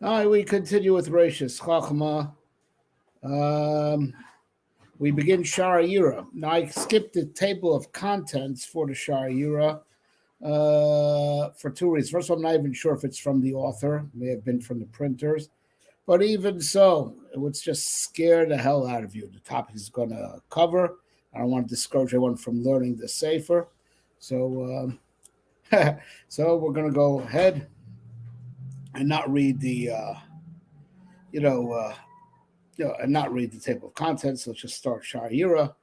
All right, we continue with Reishis, Chochma. Um, we begin Shara. Now, I skipped the table of contents for the Shara for two reasons. First of all, I'm not even sure if it's from the author, it may have been from the printers. But even so, it would just scare the hell out of you. The topic is going to cover. I don't want to discourage anyone from learning the Sefer. So we're going to go ahead and not read you know, uh, and not read the table of contents. Let's just start Sha'ira,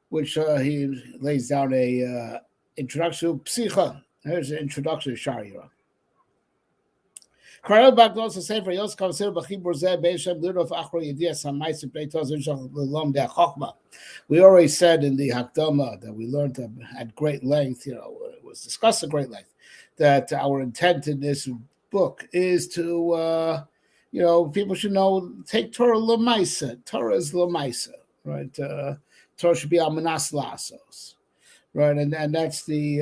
which he lays down a introduction to Psicha. Here's an introduction to Sha'ira. We already said in the Hakdama that we learned at great length, it was discussed at great length, that our intent in this book is to, people should know, take Torah Lamaisa. Torah is Lamaisa, right? Torah should be Amanas Lasos. Right, and that's the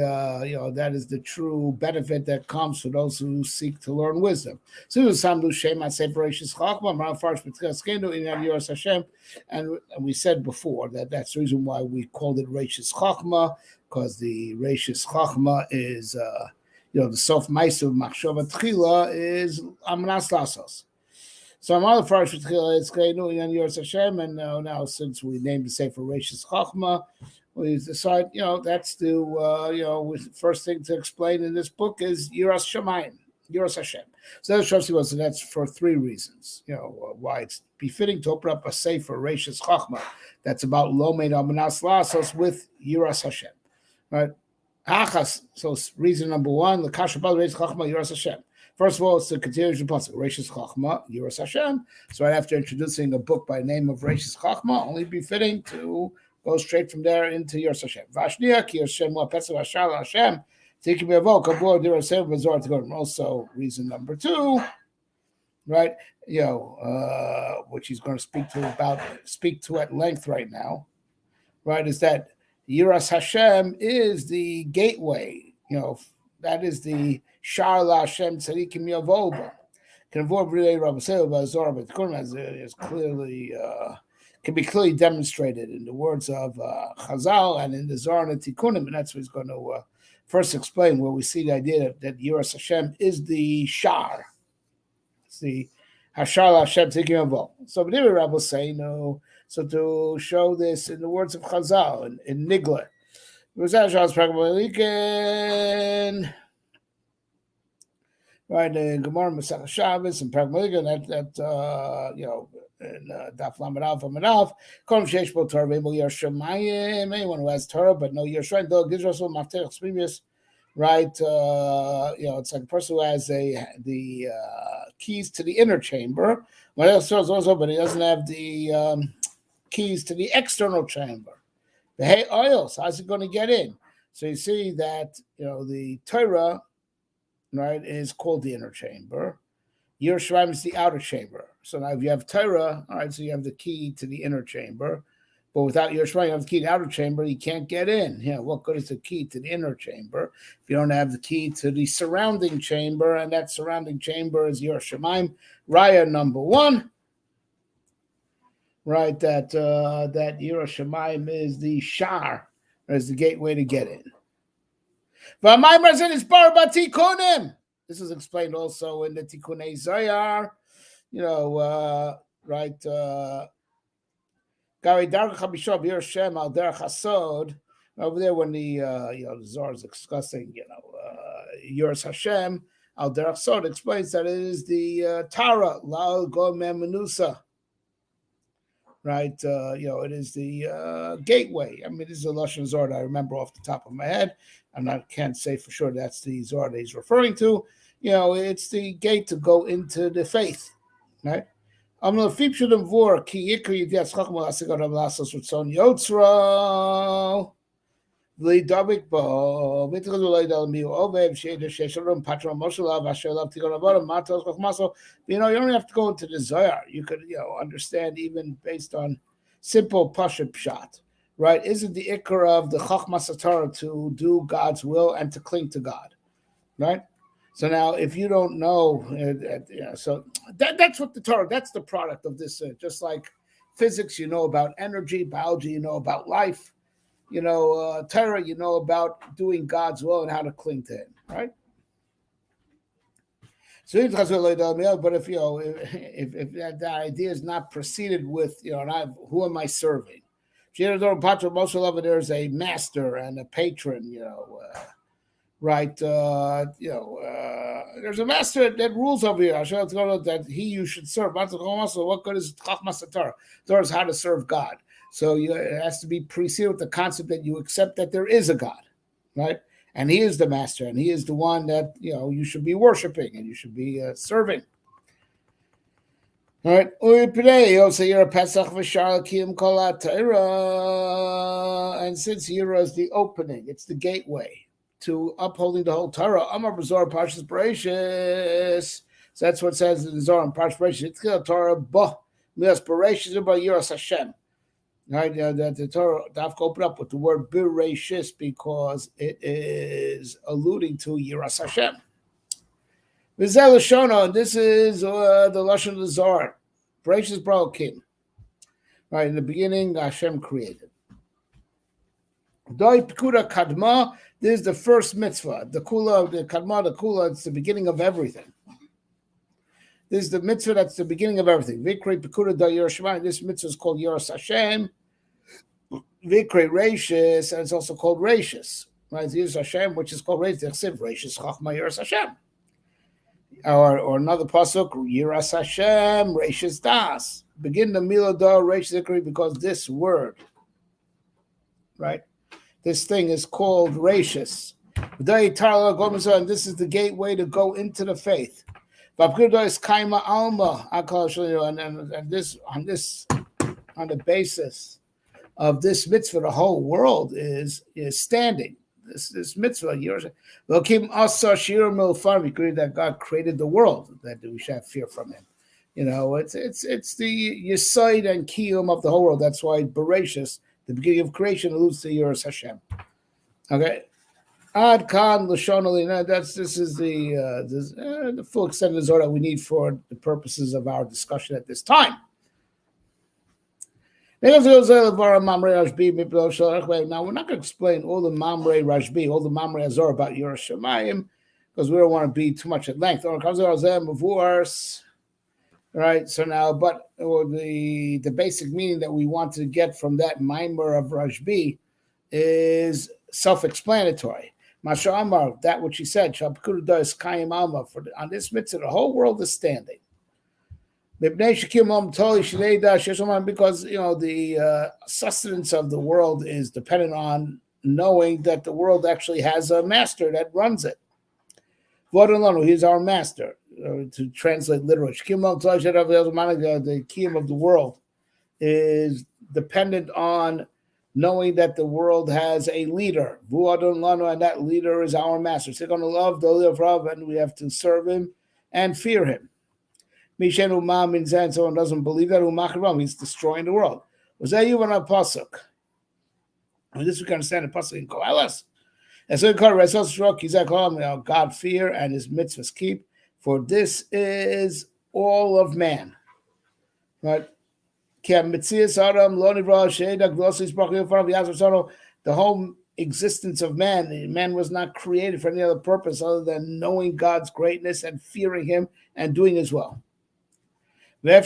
that is the true benefit that comes for those who seek to learn wisdom. So Samdu Shem at Reishis Chochma, Maran Farsh B'Tcheskenu in Yoras Hashem, and we said before that that's the reason why we called it Reishis Chochma, because the Reishis Chochma is the Sof Ma'aser of Machshava Tchila is Amanas Lasos. So I'm on the first it's Kenu in Yoras Hashem, and now since we named the Sefer Reishis Chochma, we decide, that's the first thing to explain in this book is Yiras Shamayim, Yiras Hashem. So that's for three reasons. Why it's befitting to open up a sefer Reishis Chochma that's about Lomein Amanas Lasos with Yiras Hashem, right? Achas. So reason number one, L'Kasha Bal Reishis Chochma Yiras Hashem. First of all, it's the continuation pasuk Reishis Chochma Yiras Hashem. So right after introducing a book by name of Reishis Chochma, only befitting to go straight from there into Yiras Hashem. Vashnia ki Hashem wa Pesach Hashal Hashem. Tiki mevo kabor dir Hashem v'zor t'godem. Also, reason number two, right? Which he's going to speak to at length right now, right? Is that Yiras Hashem is the gateway. That is the Shar La Hashem Tzadikim Yavoba. Can avoid really Rabbi Seil v'zor t'godem as clearly. Can be clearly demonstrated in the words of Chazal and in the Zohar and Tikkunim, and that's what he's going to first explain, where we see the idea that Yiras Hashem is the Shar. It's the Hashar Hashem Tikkun Avo. So the Rabbi will say, so to show this in the words of Chazal, in Nigla, right, in Gemara Masech Shabbos and Pragmaliga, and Daf Lamed Alf Amid Alf. Anyone who has Torah but no Yerushalayim, though Gizrasul Maftech Spimius, right? It's like a person who has the keys to the inner chamber, but he doesn't have the keys to the external chamber. The hay oils, how's he going to get in? So you see that the Torah, right, is called the inner chamber. Yerushalayim is the outer chamber. So now if you have Torah, all right, so you have the key to the inner chamber. But without Yerushalayim, you have the key to the outer chamber, you can't get in. What good is the key to the inner chamber if you don't have the key to the surrounding chamber? And that surrounding chamber is Yerushalayim. Raya number one, right, that Yerushalayim is the Shar, is the gateway to get in. This is explained also in the Tikkunei Zohar, right? Over there when the Zohar is discussing, Yiras Hashem, Al Derech Sod explains that it is the Tara, La'al Gomem Menusa, right? It is the gateway. I mean, this is a Lashon Zohar that I remember off the top of my head. Can't say for sure that's the Zohar that he's referring to. It's the gate to go into the faith, right? I'm going to feature them for ki yikri yidiyas chachma asigar rablasos ritzon yotzro v'lidabik bo v'tichadu loydal miu ovev she'eder she'shalom patron moshulav ashelav tigar avarim matos chachmaso. You don't have to go into the Zohar. You could understand even based on simple pashut pshat. Right? Isn't the ikar of the Chochma Satara to do God's will and to cling to God? Right? So now, if you don't know, so that's what the Torah. That's the product of this. Just like physics, you know about energy; biology, you know about life. Torah, you know about doing God's will and how to cling to Him. Right. So, but if if that idea is not preceded with who am I serving? There's a master and a patron. Right? There's a master that rules over here. That you should serve. So what good is Chochma Torah? Torah is how to serve God. So it has to be preceded with the concept that you accept that there is a God, right? And He is the master, and He is the one that you should be worshiping and you should be serving. All right. Also, you're a Pesach v'shar kiyum kol Torah, and since Yira is the opening, it's the gateway to upholding the whole Torah. Amar b'Zohar Parshas Reishis. So that's what it says in the Zohar and Parshas Reishis. It's the Torah bo milas Reishis about Yiras Hashem. Right, that the Torah have to open up with the word Reishis because it is alluding to Yiras Hashem. V'zel Shona, and this is the lashon of the Zohar. Reishis Brokim. Right, in the beginning, Hashem created. Doi Pekuda Kadma. This is the first mitzvah. The Kula, the Kadma, the Kula, it's the beginning of everything. This is the mitzvah that's the beginning of everything. Vikri Pekuda Da Yerushalayim. This mitzvah is called Yiras Hashem. Vikri Reishis, and it's also called Reishis. Right? Yiras Hashem, which is called Reishis. Reishis Chochma Yiras Hashem. Or another pasuk, Yiras Hashem, Reishis Das. Begin the Milah Reishis Zikri because this word, right? This thing is called Reishis. And this is the gateway to go into the faith. And this on the basis of this mitzvah, the whole world is standing. This mitzvah, that God created the world, that we should have fear from Him. It's the Yesod and Kiyum of the whole world. That's why Bereshis, the beginning of creation, alludes to Yiras Hashem. Okay, Ad Kan Lashon. This is the full extent of the Zohar that we need for the purposes of our discussion at this time. Now we're not going to explain all the Mamre Rashbi, all the Mamre Azor about Yerushalayim, because we don't want to be too much at length. Right. So now, but the basic meaning that we want to get from that Maimer of Rashbi is self-explanatory. Masha Amar, that which he said, on this mitzvah, the whole world is standing. Because the sustenance of the world is dependent on knowing that the world actually has a master that runs it. He's our master. To translate literally, the kiyum of the world is dependent on knowing that the world has a leader, and that leader is our master. So we're going to love the leader, and we have to serve him and fear him. Someone doesn't believe that, he's destroying the world. Was that you on a pasuk? And this we can understand the pasuk in Koheles. And so God fear and His mitzvahs keep, for this is all of man. Right? The whole existence of man was not created for any other purpose other than knowing God's greatness and fearing Him and doing His will. And we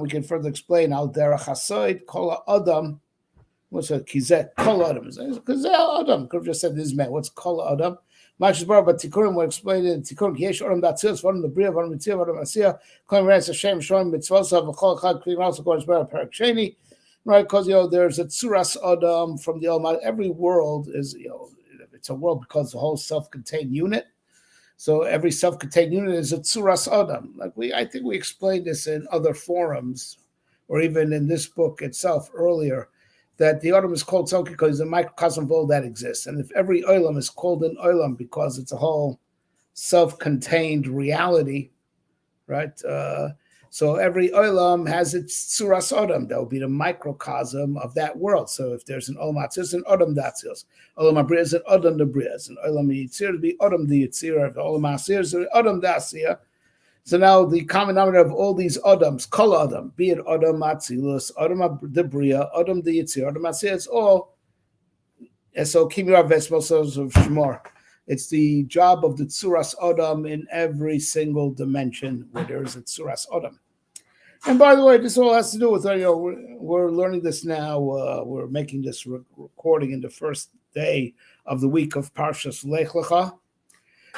can further explain al derech hasoid kol adam. What's a kizet kol adam? Kizet adam. Could have just said this man. What's kol adam? Mashas bar, but Tikkunim will explain it in Tikkunim. Yesh adam datzil, one of the bria, one of the mitzvah, one of the asiya. Kohen Reis Hashem showing mitzvahs of kol chad kli also going to parak sheni. Right, because there's a tzuras adam from the Almighty. Every world is it's a world because the whole self-contained unit. So every self-contained unit is a tzuras adam. I think we explained this in other forums, or even in this book itself earlier, that the adam is called so because the microcosm of all that exists. And if every olam is called an olam because it's a whole self-contained reality, right? So every olam has its tzuras odom. That will be the microcosm of that world. So if there's an olam atzilus, an odom datzios. Olam abriya is an odom debriya. An olam yitzir to be odom the yitzir. If olam asir is an odom dasir. So now the common denominator of all these odoms, kol odom, be it odom atzilus, odom debriya, odom the yitzir, odom asir, it's all. And so kimirav vesmosos of shemor. It's the job of the tzuras odom in every single dimension where there is a tzuras odom. And by the way, this all has to do with, we're learning this now. We're making this recording in the first day of the week of Parshas Lech Lecha.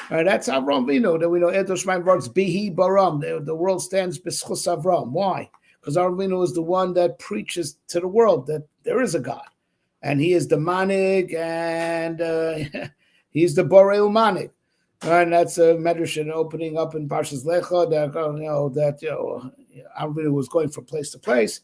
That's Avram Vino, that we know Edosh Shemaim words Bihi Baram. The world stands B'schus Avram. Why? Because Avram Vino is the one that preaches to the world that there is a God. And he is the Manig, and he's the Borei Umanig. And that's a medrash opening up in Parshas Lecha that Avram was going from place to place,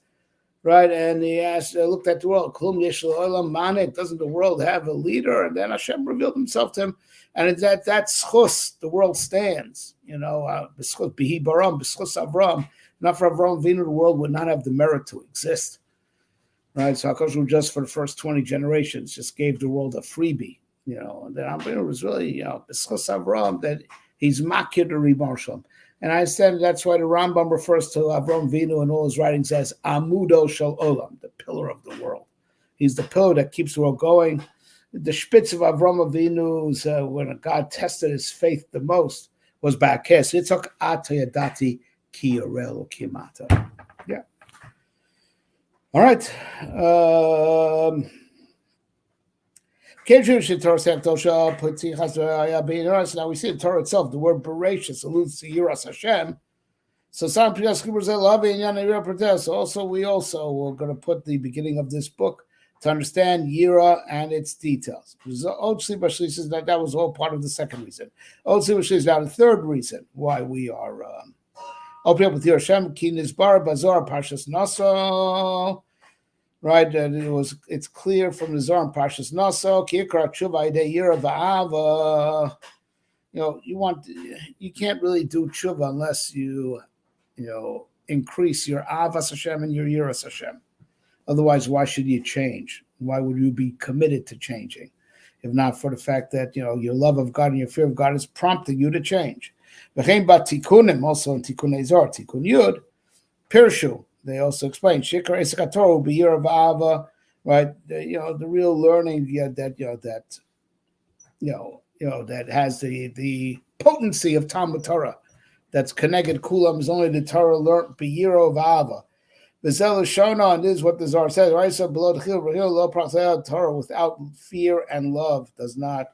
right? And he asked, looked at the world, Klum Yesh Olam Manik, doesn't the world have a leader? And then Hashem revealed himself to him, and it's that schus the world stands. B'schus Bihi Baram, b'schus Avram. Not for Avram Vinu, the world would not have the merit to exist, right? So HaKadosh just for the first 20 generations just gave the world a freebie. And then Avram was really, b'schus Avram, that he's makir the Rimon Shalom. And I said that's why the Rambam refers to Avram Vinu in all his writings as Amudo Shel Olam, the pillar of the world. He's the pillar that keeps the world going. The spitz of Avram Avinu's, when God tested his faith the most, was Ba'akes. Yitzchak Atayadati Ki Yorel Kimata. Yeah. All right. Now we see the Torah itself, the word Reishis alludes to Yiras Hashem. So we also we're going to put the beginning of this book to understand Yira and its details. That was all part of the second reason. Now the third reason why we are opening up with Yira Hashem, Ki Nizbar Bazar Parshas Naso. Right, it's clear from the Zohar and Parshas Naso, Kikra Tshuva Idei Yira Va'ava. You can't really do tshuva unless you increase your avas Hashem and your yiras Hashem. Otherwise, why should you change? Why would you be committed to changing, if not for the fact that your love of God and your fear of God is prompting you to change? V'chein ba tikunim, also in Tikunei Zohar, Tikun Yud, Pirshu. They also explain Shikar Esek Torah will be Yira Va'ava, right? The real learning that has the potency of Talmud Torah, that's connected kulam, is only the Torah learned B'Yira Va'ava. V'zel Shona, and this is what the Zohar says, right? So below the Torah without fear and love does not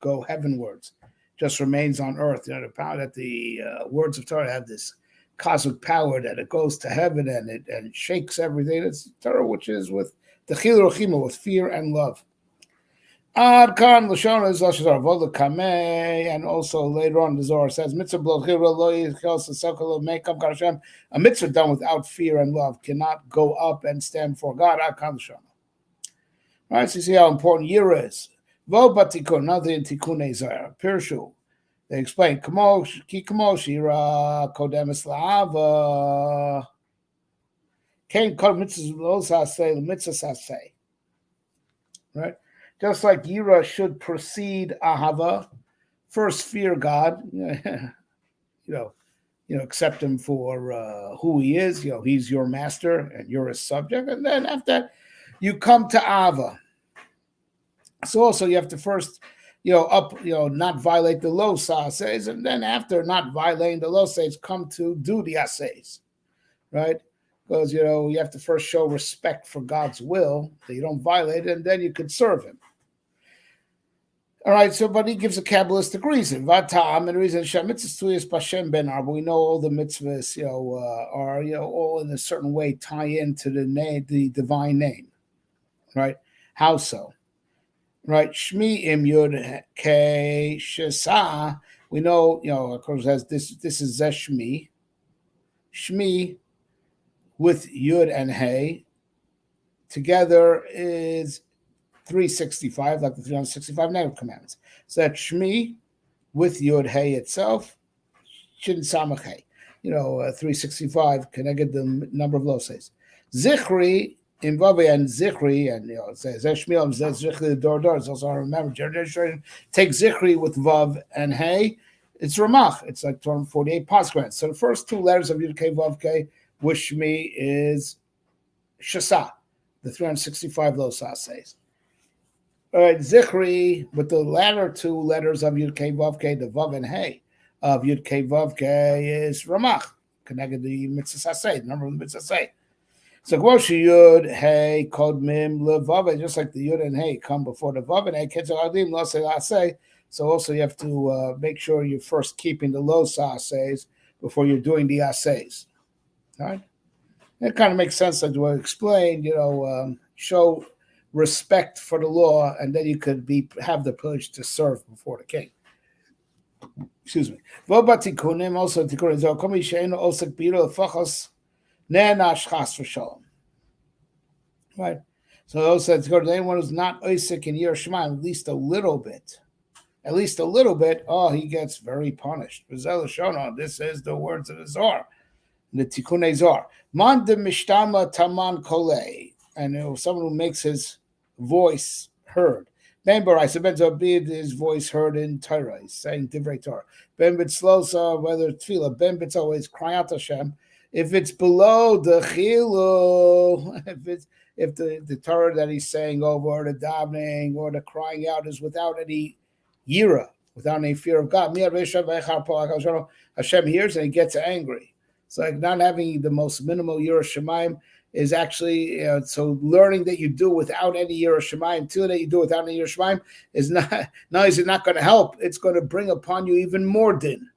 go heavenwards, just remains on earth. The power that the words of Torah have this cosmic power that it goes to heaven and it shakes everything. It's Torah, which is with the chilur chima, with fear and love. Ad kan l'shon is lashon avodah kamei, and also later on the Zohar says mitzvah b'lo chilur lo yichos l'sokol meikam Hashem. A mitzvah done without fear and love cannot go up and stand for God. Ad kan l'shon. Right, so you see how important Yira is. Vo batikun, another in Tikunei Zohar. Pirshu. They explain, ki kamosh yira kodemis la'ava. Kain kol mitzvahs lo saseh, the mitzvah saseh. Right? Just like yira should precede ahava, first fear God, accept him for who he is. He's your master and you're his subject. And then after that, you come to ava. So also you have to first not violate the low assays, and then after not violating the low assays, come to do the assays, right? Because you have to first show respect for God's will, that you don't violate it, and then you could serve him. All right, so but he gives a Kabbalistic reason. Vatam, and the reason Shemitzvahs Bashem Ben Arba. We know all the mitzvahs, are all in a certain way tie into the name, the divine name, right? How so? Right, Shmi im Yud Ke Shesa. We know, of course, as this is Zeshmi. Shmi with Yud and Hey together is 365, like the 365 negative commandments. So that's Shmi with Yud Hey itself, Shin Samach Hey. 365, connected the number of losses. Zichri, in Vavi and Zichri, and it says Eshmiel says Zichri Dor Dor. It's also, I remember, generation take Zichri with Vav and Hey. It's Ramach. It's like 48 pasquants. So the first two letters of Yud Kei Vav Kei, which me is Shasa, the 365 losas says. All right, Zichri, with the latter two letters of Yud Kei Vav Kei, the Vav and Hey of Yud Kei Vav Kei is Ramach, connected to the mitzvah say, the number of the mitzvah say. So Gwoshi Yud Hey Kod Mim Levav, just like the Yud and Hey come before the Vav and Hey Ketzal Adim Lo Say. So also you have to make sure you're first keeping the Lo Says before you're doing the Asays. All right, it kind of makes sense that we explained. Show respect for the law, and then you could have the privilege to serve before the king. Excuse me. Also tikunim komi she'enu osek biro lefachos ne'nash chas v'shalom. Right. So also anyone who's not osek in Yer Shemaim at least a little bit, he gets very punished. This is the words of the Zohar, the Tikkun Zohar. Man de mishtama taman kole. And someone who makes his voice heard. Ben Barais, Ben Zabid, his voice heard in Torah. He's saying Divrei Torah. Ben Bitzlosa, whether it's Tefillah, Ben Bitz always cry out to Hashem. If it's below the Chilu, if the Torah that he's saying over the davening or the crying out is without any yira, without any fear of God, Hashem hears and he gets angry. It's like not having the most minimal yira shemaim is actually, so learning that you do without any Yirah Shamayim, till that you do without any Yirah Shamayim is not only is it not going to help, it's going to bring upon you even more din.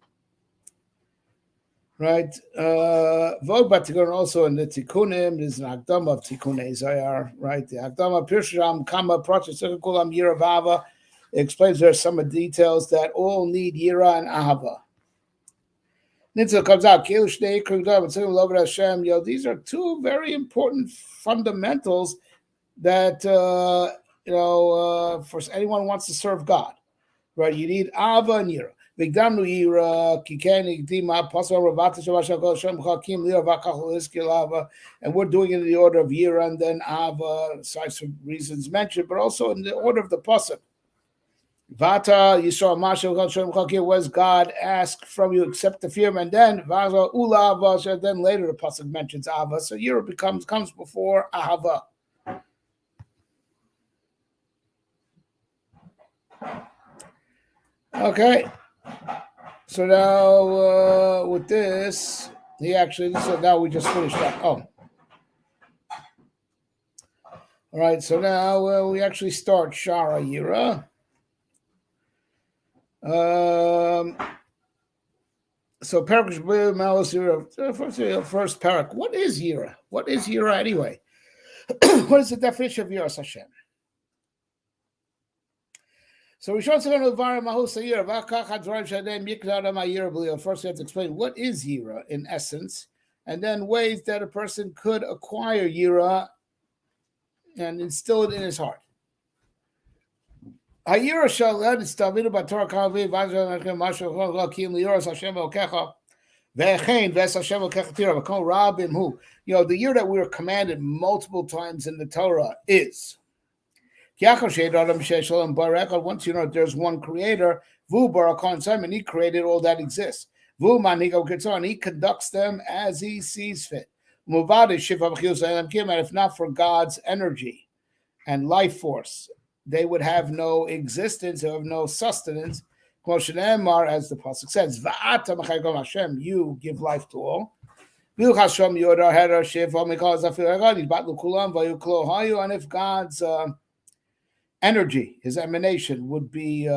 Right? Vod Batikkun also in the Tikkunim, there's an Akdama of Tikkunei Zayar, right? The Akdama Pirshram Kama Prachas Kulam Yirah Vava explains there are some details that all need Yirah and Ahava. Nitzah comes out. These are two very important fundamentals that for anyone who wants to serve God, right? You need Ava and Yira. And we're doing it in the order of Yira and then Ava, besides some reasons mentioned, but also in the order of the pasuk. Vata, you saw Masha was God asked from you except the fear, and then Vaza Ula, then later the pasuk mentions Ava. So Yira comes before Ahava. Okay. So now with this, now we just finished that. Oh. All right, so now we actually start Shara Yira. So first parak. What is Yira? What is Yira anyway? What is the definition of Yiras Hashem? So we should say first we have to explain what is Yira in essence, and then ways that a person could acquire Yira and instill it in his heart. Hayira shalad is tavidu b'Torah kavi v'azon mashu lakim liyoras Hashem elkecha ve'chein ves Hashem elkecha tira v'kol rabim hu. The year that we are commanded multiple times in the Torah is once there's one creator, Vu Barakon Simon, he created all that exists. Vu Manigo Kitzon, he conducts them as he sees fit. And if not for God's energy and life force, they would have no existence, they have no sustenance. As the pasuk says, Hashem, you give life to all. And if God's energy, his emanation, would be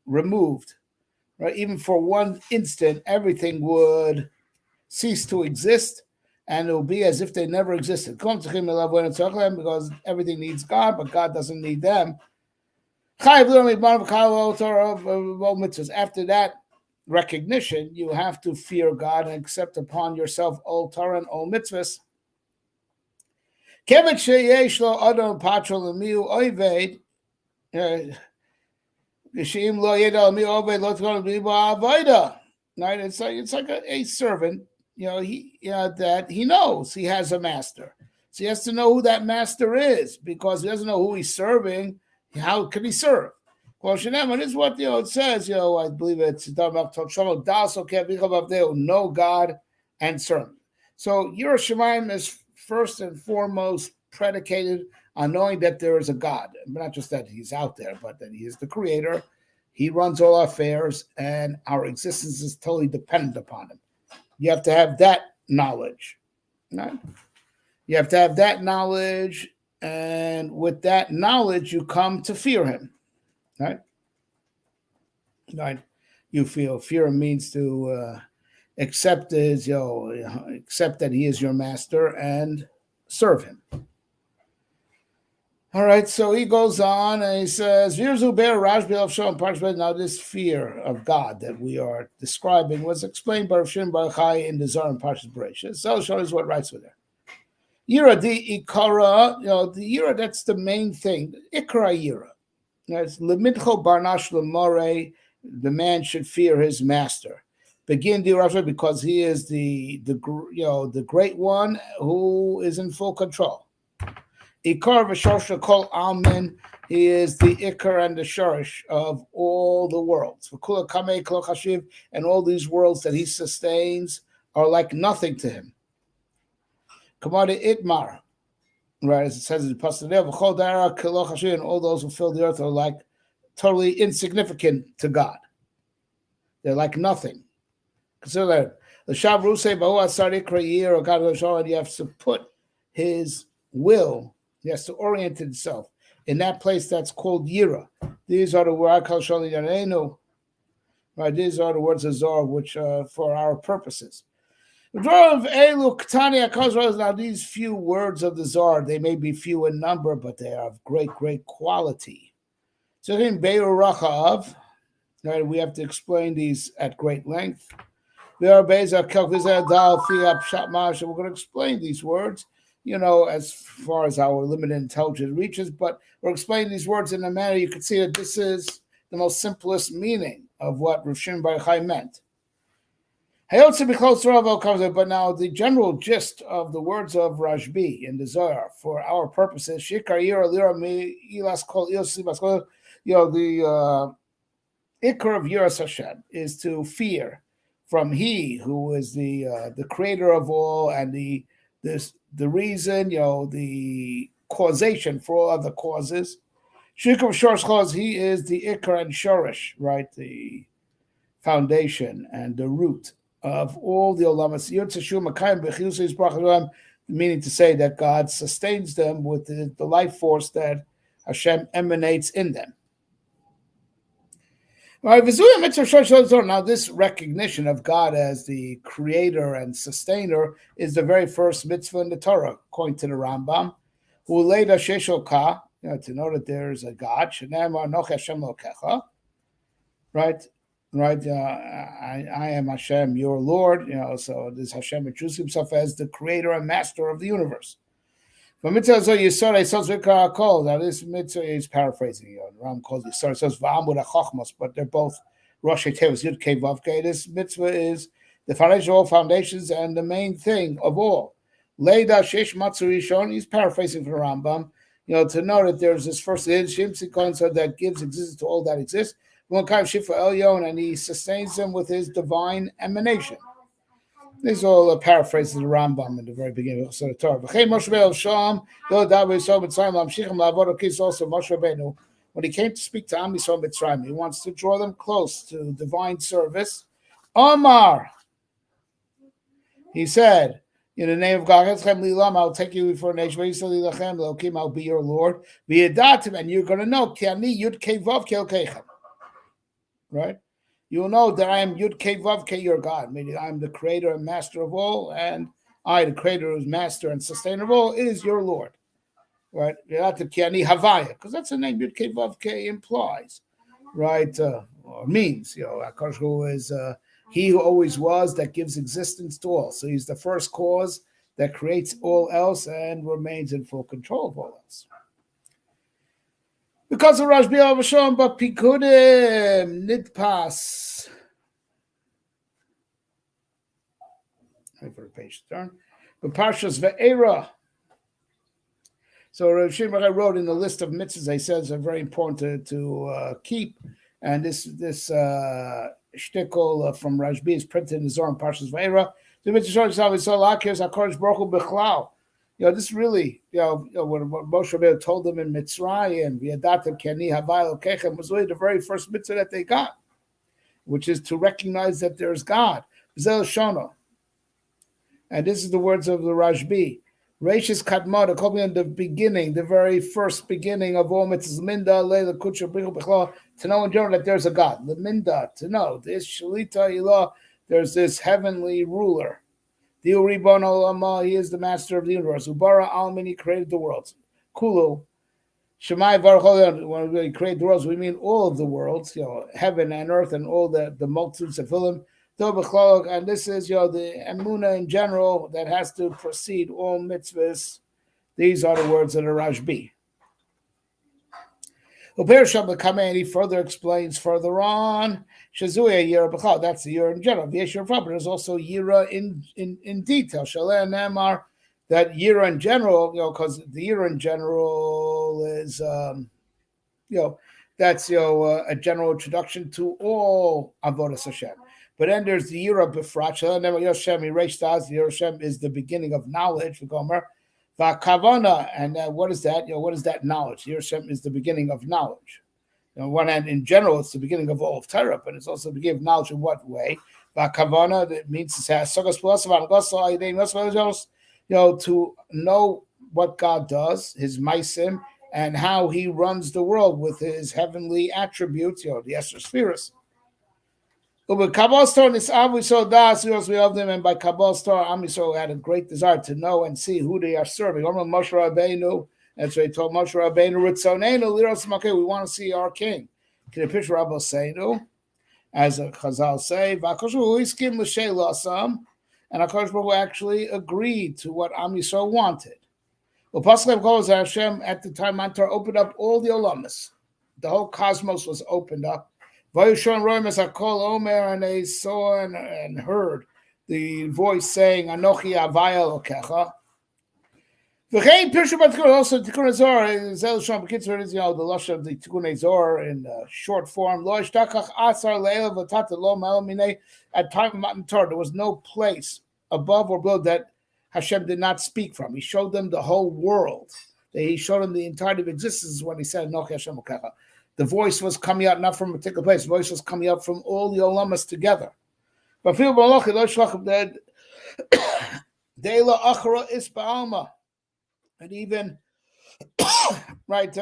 removed, right? Even for one instant, everything would cease to exist, and it will be as if they never existed. Because everything needs God, but God doesn't need them. After that recognition, you have to fear God and accept upon yourself all Torah and all mitzvahs. right? It's like a servant, that he knows he has a master. So he has to know who that master is, because he doesn't know who he's serving. How can he serve? Well, Shenem, this is what it says. I believe it's know God and serve. So Yirah Shamayim is first and foremost predicated on knowing that there is a God, but not just that he's out there, but that he is the creator. He runs all our affairs, and our existence is totally dependent upon him. You have to have that knowledge. Right? You have to have that knowledge, and with that knowledge, you come to fear him. Right? Right? You feel fear means to accept accept that he is your master and serve him. All right, so he goes on and he says, now this fear of God that we are describing was explained by Rav Shimon Bar Yochai in the Zohar and Parshas Reishis. So show us what writes with there. Yira the Ikara, the Yira, that's the main thing. Ikara Yira. That's Lemidcho Barnash Lemore, the man should fear his master. Begin the because he is the great one who is in full control. Ikar v'shosha kol almin, he is the ikar and the shorish of all the worlds. V'kula kamei kol chashiv, and all these worlds that he sustains are like nothing to him. Kamada itmar, right, as it says in the pasuk there, v'chol dara kol chashiv, and all those who fill the earth are like totally insignificant to God. They're like nothing. Consider that. The Shavru say, "Bahu asar ikra yir," or God, and you have to put his will. He has to orient himself in that place that's called Yira. These are the words right? These are the words of Zohar, which for our purposes. Now, these few words of the Zohar, they may be few in number, but they are of great, great quality. So in Be'er Rachav, right, we have to explain these at great length. We're going to explain these words, as far as our limited intelligence reaches, but we're explaining these words in a manner you can see that this is the most simplest meaning of what Rav Shimon Bar Yochai meant. But now the general gist of the words of Rashbi in the Zohar for our purposes, the ikar of Yiras Hashem is to fear from He who is the creator of all and the reason, the causation for all other causes. Shikam Shorish cause, He is the ikar and shorish, right, the foundation and the root of all the olamas. Meaning to say that God sustains them with the life force that Hashem emanates in them. Now, this recognition of God as the creator and sustainer is the very first mitzvah in the Torah, according to the Rambam, who laid a sheshoka, to know that there is a God, right? I am Hashem, your Lord. So this Hashem introduces himself as the creator and master of the universe. Now this mitzvah is paraphrasing. Ram calls it Yisor. It says V'am with a Chochmas, but they're both Rosh Tevos Yud Kei Vav Kei. This mitzvah is the foundation of all foundations and the main thing of all. Leida Shesh Matzur Rishon. He's paraphrasing from the Rambam. To know that there's this first Shimsikon, that gives existence to all that exists. And he sustains them with his divine emanation. These are all paraphrases of the Rambam in the very beginning of the Torah. Also, Moshe Rabbeinu, when he came to speak to Am Yisrael Mitzrayim, he wants to draw them close to divine service. Omar, he said, in the name of God, I'll take you for a nation. I'll be your Lord. And you're going to know, right? You will know that I am Yud Kei Vav Kei, your God, meaning I am the creator and master of all, and I, the creator who is master and sustainer of all, is your Lord. Right? Because that's the name Yud Kei Vav Kei implies, right? Or means, Akash who is he who always was, that gives existence to all. So he's the first cause that creates all else and remains in full control of all else. Because of Rashbi Avashon, but Pikudim Nidpas. Wait for the page to turn. But Parshas Ve'era. So Rav Shimon wrote in the list of mitzvahs, he says, are very important to keep. And this shtickle from Rashbi is printed in the Zohar and Parshas Ve'era. The mitzvah shows how we saw Lakir HaKadosh Baruch Hu B'chlal. This really, what Moshe Rabbeinu told them in Mitzrayim, V'yadatem ki ani havai Elokechem, was really the very first mitzvah that they got, which is to recognize that there's God. V'zeh Shona. And this is the words of the Rashbi. Reishis Kadma, the beginning, the very first beginning of all mitzvahs, Minda, Leila, Kucha, Brichu, Bechla, to know in general that there's a God. The Minda, to know, this Shalita Ilah, there's this heavenly ruler. The Uribon Olama, he is the master of the universe. Ubara Almin, he created the worlds. Kulu, Shemai Baruch, when we create the worlds, we mean all of the worlds, heaven and earth and all the multitudes that fill them. And this is, the Emunah in general that has to precede all mitzvahs. These are the words of the Rashbi. And he further explains further on, Shazuya Yira B'chal, that's the Yira in general. But there's also Yira in detail. Shaleh Nemar, that Yira in general, because the Yira in general is, that's, a general introduction to all Avodas Hashem. But then there's the Yira B'frat, Shaleh Nemar Yoshem, Reishis, the Yoshem is the beginning of knowledge, for Gomer. Vakavana, and what is that? What is that knowledge? Yerushem is the beginning of knowledge. On one hand, in general, it's the beginning of all of Torah, but it's also the beginning of knowledge in what way? Vakavana, that means to know what God does, His maisim, and how He runs the world with His heavenly attributes, the Esther spheres. But Kabbalah Store, this we saw das, we of them, and by Kabbalah Store, Am Yisrael had a great desire to know and see who they are serving. Moshe Rabbeinu, that's what he told Moshe Rabbeinu, we want to see our king. Can a picture Rabbi Seinu, as a Chazal say, and HaKadosh Baruch Hu actually agreed to what Am Yisrael wanted. Well, Pasuk calls Hashem at the time Mantar opened up all the olamas. The whole cosmos was opened up. And they saw and heard the voice saying, Anochi Avai Elokecha. Also, Tikkun Zohar is the lush of the Tikkun Zohar in short form. At time of Matan Torah, there was no place above or below that Hashem did not speak from. He showed them the whole world. He showed them the entirety of existence when he said, Anochi Hashem Elokecha. The voice was coming out not from a particular place. The voice was coming out from all the olamas together. But feel that Deila Achra Isba'alma. And even right,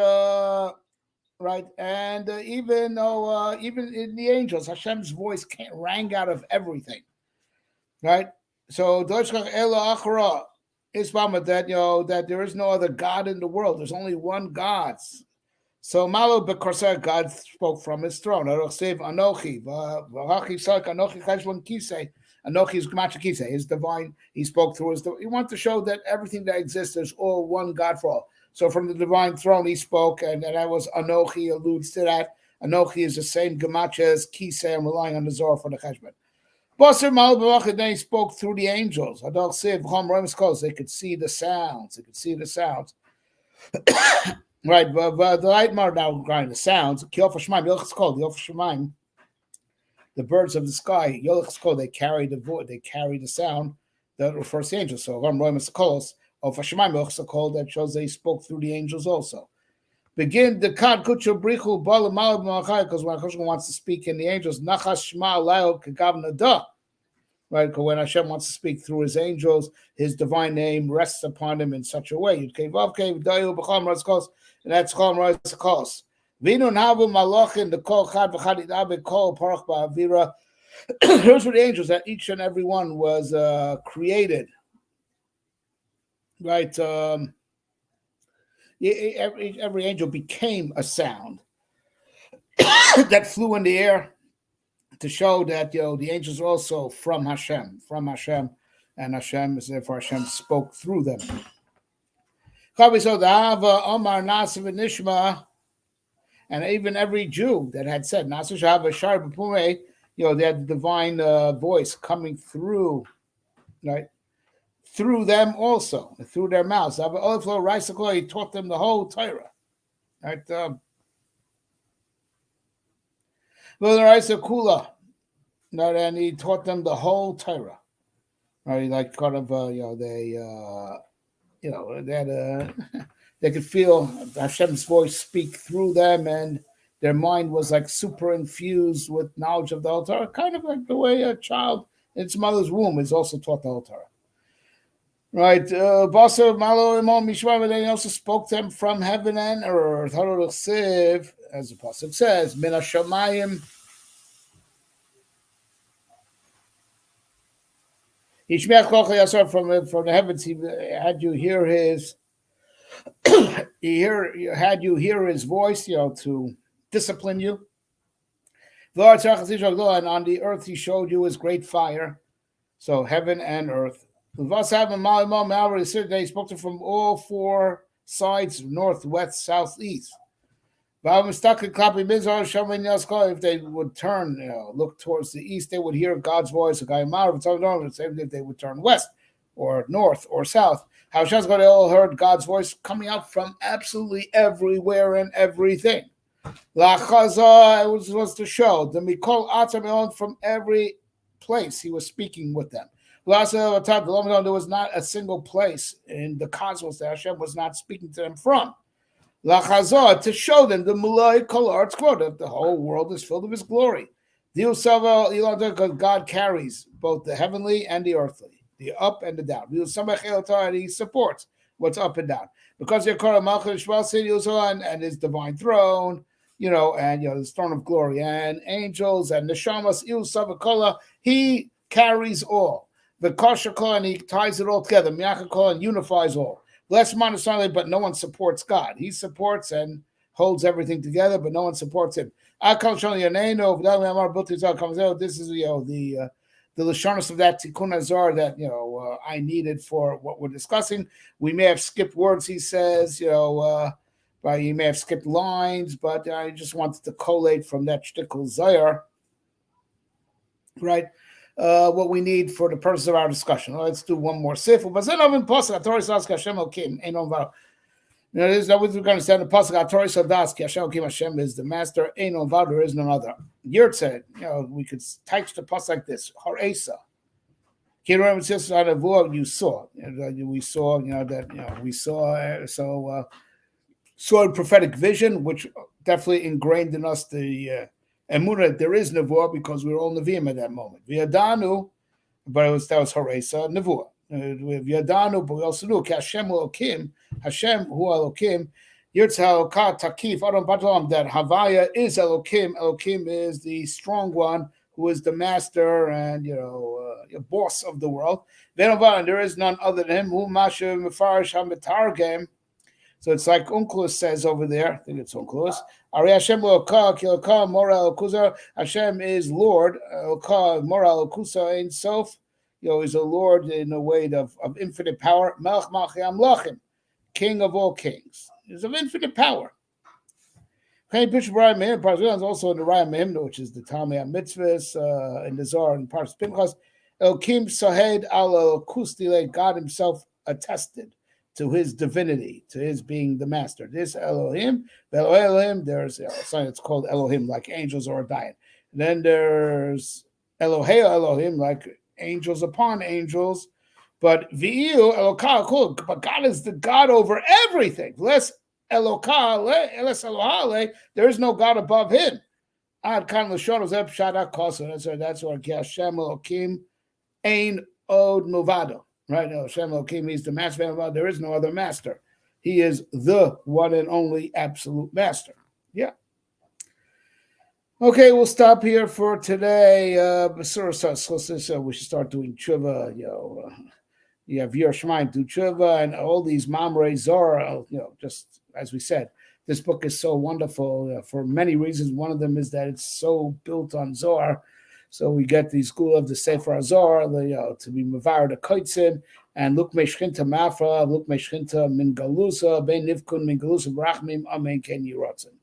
and even in the angels, Hashem's voice rang out of everything. Right? So Deila Achra Isba'alma, that there is no other God in the world. There's only one God. So Malo Bekorsa, God spoke from His throne. Anochi, Anochi is Gemacha Kisei, His divine. He spoke through His. He wanted to show that everything that exists is all one God for all. So from the divine throne He spoke, and that was Anochi alludes to that. Anochi is the same Gemacha as Kisei. I'm relying on the Zohar for the Cheshbon. Basar Malo B'Rachid, then He spoke through the angels. Adol Siv Chom Rome's calls. They could see the sounds. Right, but the Leitmar now grind the sounds. Kiofa Shemaim, Yolch's called Yofa Shemaim. The birds of the sky, Yolch's called. They carry the voice. They carry the sound that refers to the angels. So Ram Roim calls Yofa Shemaim, Yolch's called. That shows they spoke through the angels also. Begin the Kad Kucha Brichu Bala Malab Malachai, because when Hashem wants to speak in the angels, Nachas Shema Lao Kagavna Da. Right, because when Hashem wants to speak through His angels, His divine name rests upon Him in such a way. And that's Chol Moritz Kos. Vinu Navu Malachin, the Kol Chad V'Chad Idabe Kol Parach Ba'avira. Those were the angels that each and every one was created. Right, every angel became a sound that flew in the air, to show that the angels are also from Hashem, and Hashem is therefore Hashem spoke through them. And even every Jew that had said, they had the divine voice coming through right? Through them also, through their mouths. He taught them the whole Torah, right? Kula, right? And he taught them the whole Torah, right? Like kind of, they had they could feel Hashem's voice speak through them, and their mind was like super infused with knowledge of the whole Torah, kind of like the way a child in its mother's womb is also taught the whole Torah. Right, Basar Malo Imam Mishma, they also spoke to them from heaven and earth. As the pasuk says, Min Hashamayim. From the heavens, he had you hear his, had you hear his voice, to discipline you. And on the earth, he showed you his great fire. So heaven and earth. They spoke to from all four sides, north, west, south, east. If they would turn, look towards the east, they would hear God's voice. If they would turn west or north or south, they all heard God's voice coming out from absolutely everywhere and everything. It was to show the Mikol Atam from every place he was speaking with them. There was not a single place in the cosmos that Hashem was not speaking to them from. To show them the Mulai Kol Arts quote that the whole world is filled with his glory. Because God carries both the heavenly and the earthly, the up and the down. And he supports what's up and down. Because and his divine throne, and the throne of glory, and angels and neshamas, he carries all. The kashakol, and he ties it all together. Miyakakol, and unifies all. Less monosyllable, but no one supports God. He supports and holds everything together, but no one supports him. This is the Lashonis of that Tikkun Azar that I needed for what we're discussing. We may have skipped words, he says, but you may have skipped lines, but I just wanted to collate from that shtickle Zayar, right? What we need for the purpose of our discussion. Let's do one more siful. But then I'm in Pasuk Torah Sadas Hashem Okim. This is what we're going to understand. The Pasuk Torah Sadas Hashem Okim. Hashem is the master. Ain't no Vav. There is none other. Yurt said, we could touch the Pasuk like this. Haresa. Can you remember this out of what you saw? We saw, we saw. Saw a prophetic vision, which definitely ingrained in us the. Emunah, there is nevuah because we were all neviim at that moment. V'yadanu, but that was haresa nevuah. V'yadanu, but we also knew Hashem Elokim, Hashem hu Elokim, Yirtzeh Elokah Takif Adam Batalam, that Havaya is Elokim. Elokim is the strong one who is the master and boss of the world. And there is none other than him. Who Masha Mefarish HaMetargem. So it's like Unklus says over there. I think it's Unklus. Hashem is Lord. Moral Kusa Ein Sof. Is a Lord in a way of infinite power. Melch Malchim Lachim, King of all kings. He's of infinite power. Also in the Raya Mehimna, which is the Talmei HaMitzvahs in the Zohar and parts of Pinchas. Elkim Sahed Al Kustile, God himself attested to his divinity, to his being the master. This Elohim, there's something that's called Elohim, like angels or a diet. And then there's Elohei Elohim, like angels upon angels. But V'iyu Elokah, but God is the God over everything. Less Elohale, there is no God above him. Ad kan l'shonos epshada kosa. That's what Hashem Elokim Ein Od Movado. Right now, Hashem Elokim, he's the master. There is no other master. He is the one and only absolute master. Yeah. Okay, we'll stop here for today. We should start doing tshuva. You have Yer Shemaim, do tshuva, and all these Mamrei Zohar. Just as we said, this book is so wonderful for many reasons. One of them is that it's so built on Zohar. So we get the school of the Sefer Zohar, to be Mavar the Kaitzin, and look Meshchinta Mafra, look Meshchinta Min Galusa, Ben Nivkun Min Galusa Brachmim, Amen Ken Yiratzin.